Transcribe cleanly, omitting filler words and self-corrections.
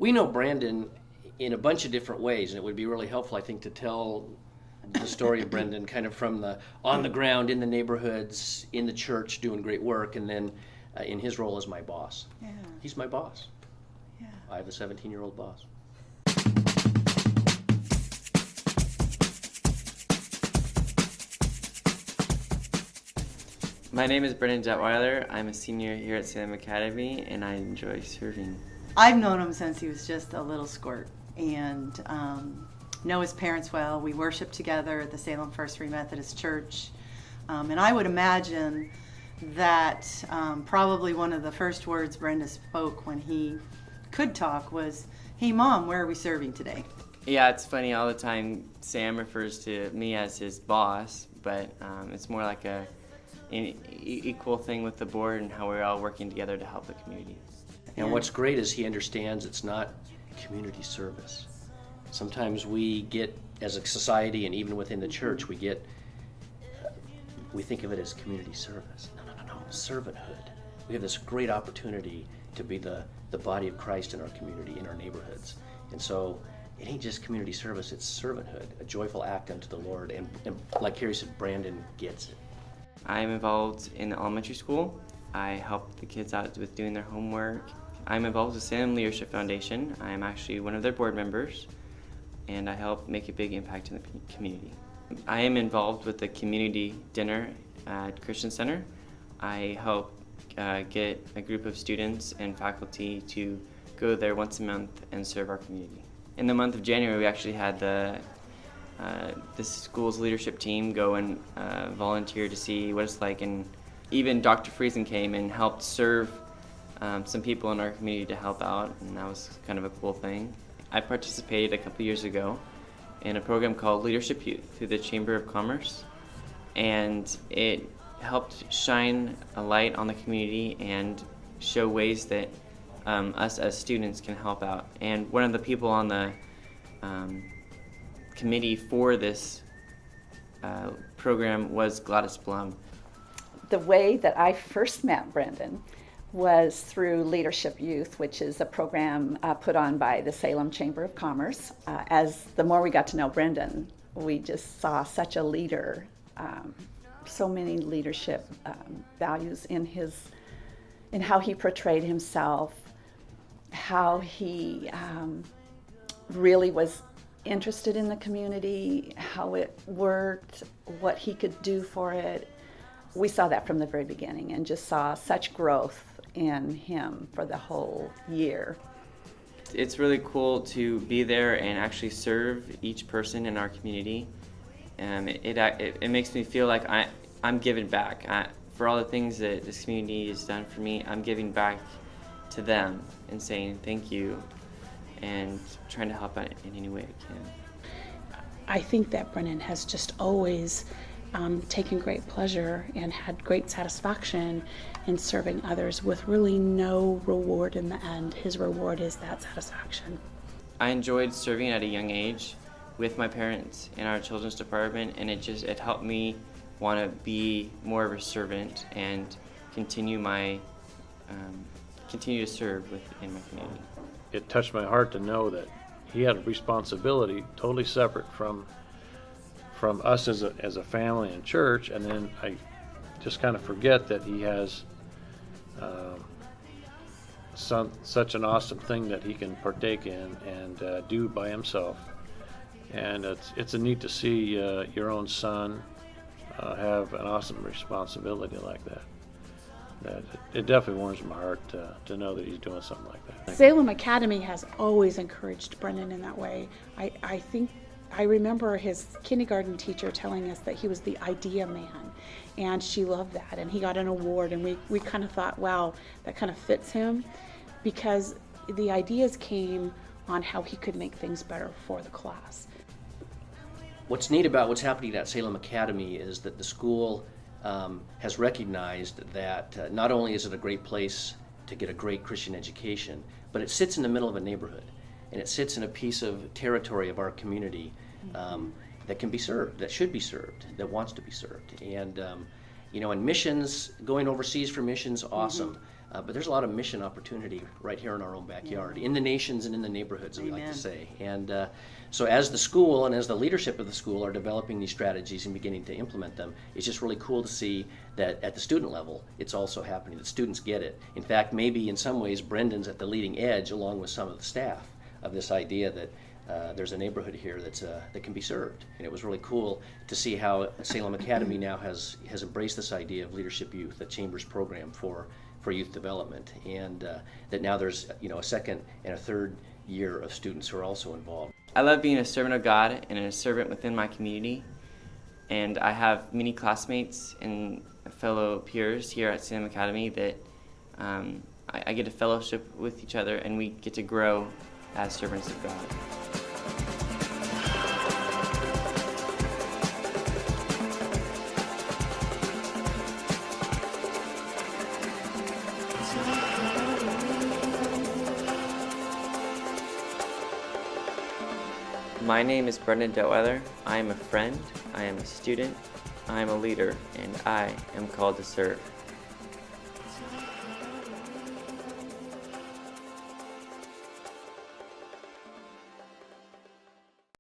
We know Brandon in a bunch of different ways, and it would be really helpful, I think, to tell the story of Brendan kind of from the on the ground, in the neighborhoods, in the church, doing great work, and then in his role as my boss. Yeah. He's my boss. Yeah. I have a 17-year-old boss. My name is Brendan Dettwyler. I'm a senior here at Salem Academy, and I enjoy serving. I've known him since he was just a little squirt, and know his parents well. We worship together at the Salem First Free Methodist Church, and I would imagine that probably one of the first words Brenda spoke when he could talk was, "Hey Mom, where are we serving today?" Yeah, it's funny, all the time Sam refers to me as his boss, but it's more like an equal thing with the board and how we're all working together to help the community. And what's great is he understands it's not community service. Sometimes we get, as a society and even within the church, we think of it as community service. No, servanthood. We have this great opportunity to be the body of Christ in our community, in our neighborhoods. And so it ain't just community service, it's servanthood, a joyful act unto the Lord. And like Carrie said, Brandon gets it. I'm involved in the elementary school. I help the kids out with doing their homework. I'm involved with Salem Leadership Foundation. I'm actually one of their board members, and I help make a big impact in the community. I am involved with the community dinner at Christian Center. I help get a group of students and faculty to go there once a month and serve our community. In the month of January, we actually had the school's leadership team go and volunteer to see what it's like, and even Dr. Friesen came and helped serve some people in our community to help out, and that was kind of a cool thing. I participated a couple years ago in a program called Leadership Youth through the Chamber of Commerce, and it helped shine a light on the community and show ways that us as students can help out. And one of the people on the committee for this program was Gladys Blum. The way that I first met Brendan was through Leadership Youth, which is a program put on by the Salem Chamber of Commerce. As the more we got to know Brendan, we just saw such a leader, so many leadership values in how he portrayed himself, how he really was interested in the community, how it worked, what he could do for it. We saw that from the very beginning and just saw such growth in him for the whole year. It's really cool to be there and actually serve each person in our community. It makes me feel like I'm giving back. For all the things that this community has done for me, I'm giving back to them and saying thank you and trying to help out in any way I can. I think that Brennan has just always taken great pleasure and had great satisfaction in serving others with really no reward in the end. His reward is that satisfaction. I enjoyed serving at a young age with my parents in our children's department, and it helped me want to be more of a servant and continue to serve within my community. It touched my heart to know that he had a responsibility totally separate from us as a family and church, and then I just kind of forget that he has such an awesome thing that he can partake in and do by himself. And it's a neat to see your own son have an awesome responsibility like that. It definitely warms my heart to know that he's doing something like that. Salem Academy has always encouraged Brendan in that way. I remember his kindergarten teacher telling us that he was the idea man, and she loved that, and he got an award, and we kind of thought, wow, that kind of fits him, because the ideas came on how he could make things better for the class. What's neat about what's happening at Salem Academy is that the school has recognized that not only is it a great place to get a great Christian education, but it sits in the middle of a neighborhood, and it sits in a piece of territory of our community that can be served, that should be served, that wants to be served. And and missions, going overseas for missions, awesome. But there's a lot of mission opportunity right here in our own backyard, in the nations and in the neighborhoods, we like Amen. to say. And so as the school and as the leadership of the school are developing these strategies and beginning to implement them, it's just really cool to see that at the student level, it's also happening, that students get it. In fact, maybe in some ways, Brendan's at the leading edge, along with some of the staff, of this idea that there's a neighborhood here that can be served. And it was really cool to see how Salem Academy now has embraced this idea of leadership youth, a Chambers program for youth development, and that now there's a second and a third year of students who are also involved. I love being a servant of God and a servant within my community, and I have many classmates and fellow peers here at Salem Academy that I get to fellowship with each other, and we get to grow as servants of God. My name is Brendan Dettwyler. I am a friend, I am a student, I am a leader, and I am called to serve.